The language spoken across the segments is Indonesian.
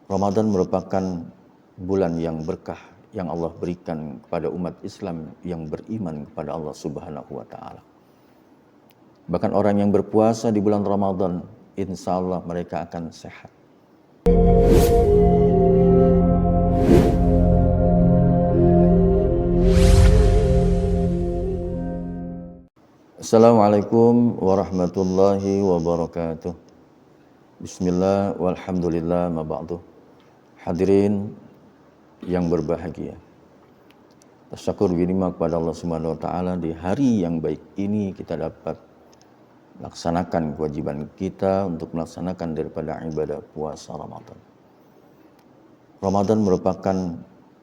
Ramadan merupakan bulan yang berkah yang Allah berikan kepada umat Islam yang beriman kepada Allah Subhanahu wa taala. Bahkan orang yang berpuasa di bulan Ramadan, insya Allah mereka akan sehat. Assalamualaikum warahmatullahi wabarakatuh. Bismillah walhamdulillah ma ba'du. Hadirin yang berbahagia, bersyukur berterima kepada Allah Subhanahu wa taala di hari yang baik ini kita dapat laksanakan kewajiban kita untuk melaksanakan daripada ibadah puasa Ramadan. Ramadan merupakan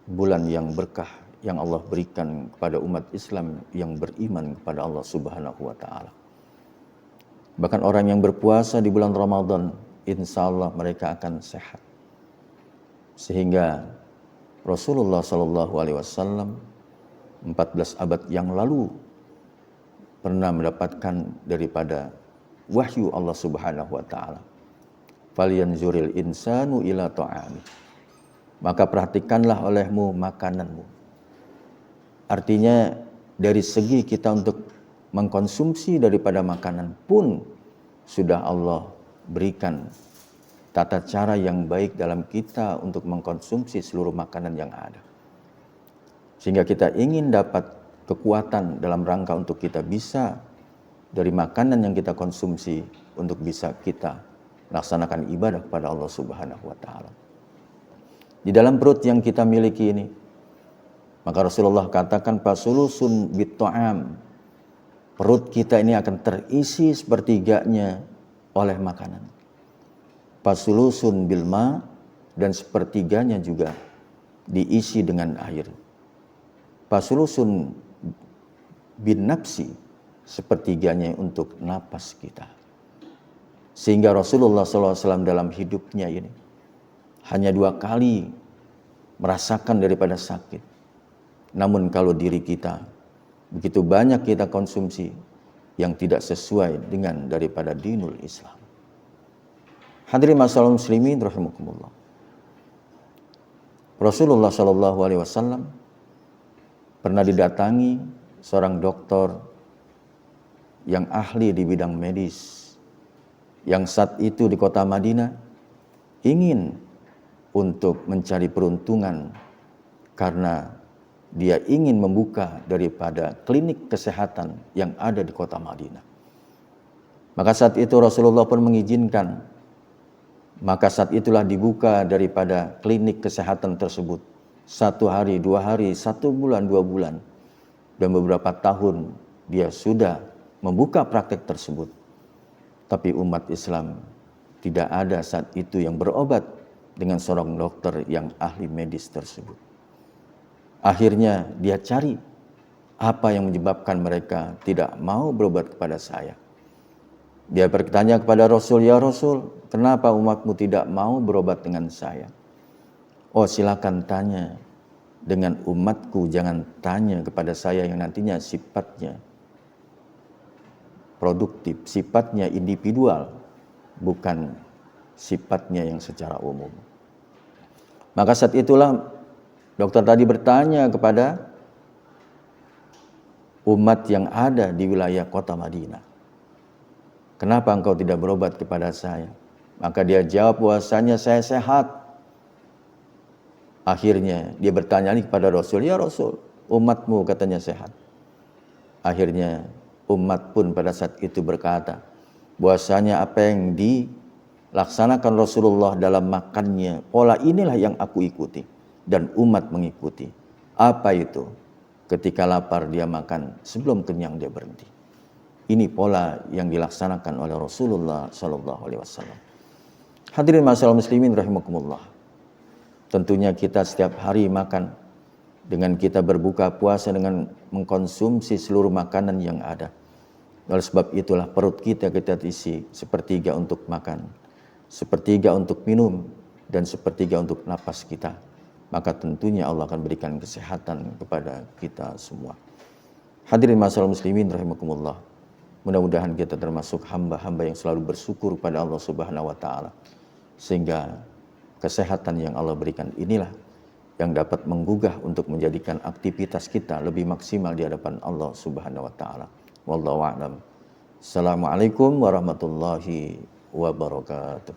bulan yang berkah yang Allah berikan kepada umat Islam yang beriman kepada Allah Subhanahu wa taala. Bahkan orang yang berpuasa di bulan Ramadan, insya Allah mereka akan sehat. Sehingga Rasulullah SAW 14 abad yang lalu pernah mendapatkan daripada wahyu Allah Subhanahu wa taala. Falyanzuril insanu ila ta'ami. Maka perhatikanlah olehmu makananmu. Artinya dari segi kita untuk mengkonsumsi daripada makanan pun sudah Allah berikan tata cara yang baik dalam kita untuk mengkonsumsi seluruh makanan yang ada. Sehingga kita ingin dapat kekuatan dalam rangka untuk kita bisa dari makanan yang kita konsumsi untuk bisa kita laksanakan ibadah kepada Allah Subhanahu wa taala. Di dalam perut yang kita miliki ini, maka Rasulullah katakan fasulusun bitta'am. Perut kita ini akan terisi sepertiganya oleh makanan. Fasulusun bilma, dan sepertiganya juga diisi dengan air. Fasulusun bin nafsi, sepertiganya untuk napas kita. Sehingga Rasulullah SAW dalam hidupnya ini hanya 2 kali merasakan daripada sakit. Namun kalau diri kita begitu banyak kita konsumsi yang tidak sesuai dengan daripada dinul Islam. Hadirin masyaallah muslimin rahimakumullah. Rasulullah SAW pernah didatangi seorang dokter yang ahli di bidang medis, yang saat itu di kota Madinah ingin untuk mencari peruntungan karena dia ingin membuka daripada klinik kesehatan yang ada di kota Madinah. Maka saat itu Rasulullah pun mengizinkan. Maka saat itulah dibuka daripada klinik kesehatan tersebut. 1 hari, 2 hari, 1 bulan, 2 bulan. Dan beberapa tahun dia sudah membuka praktek tersebut. Tapi umat Islam tidak ada saat itu yang berobat dengan seorang dokter yang ahli medis tersebut. Akhirnya dia cari apa yang menyebabkan mereka tidak mau berobat kepada saya. Dia bertanya kepada Rasul, ya Rasul, kenapa umatmu tidak mau berobat dengan saya? Oh, silakan tanya dengan umatku, jangan tanya kepada saya yang nantinya sifatnya produktif, sifatnya individual, bukan sifatnya yang secara umum. Maka saat itulah dokter tadi bertanya kepada umat yang ada di wilayah kota Madinah, kenapa engkau tidak berobat kepada saya? Maka dia jawab bahwasanya saya sehat. Akhirnya dia bertanya lagi kepada Rasul, ya Rasul, umatmu katanya sehat. Akhirnya umat pun pada saat itu berkata bahwasanya apa yang dilaksanakan Rasulullah dalam makannya, pola inilah yang aku ikuti dan umat mengikuti. Apa itu? Ketika lapar dia makan, sebelum kenyang dia berhenti. Ini pola yang dilaksanakan oleh Rasulullah SAW. Hadirin masyaallah muslimin rahimakumullah. Tentunya kita setiap hari makan dengan kita berbuka puasa dengan mengkonsumsi seluruh makanan yang ada. Oleh sebab itulah perut kita isi sepertiga untuk makan, sepertiga untuk minum, dan sepertiga untuk napas kita. Maka tentunya Allah akan berikan kesehatan kepada kita semua. Hadirin masyaallah muslimin rahimakumullah. Mudah-mudahan kita termasuk hamba-hamba yang selalu bersyukur kepada Allah Subhanahu wa taala. Sehingga kesehatan yang Allah berikan inilah yang dapat menggugah untuk menjadikan aktivitas kita lebih maksimal di hadapan Allah Subhanahu wa taala. Wallahu a'lam. Assalamualaikum warahmatullahi wabarakatuh.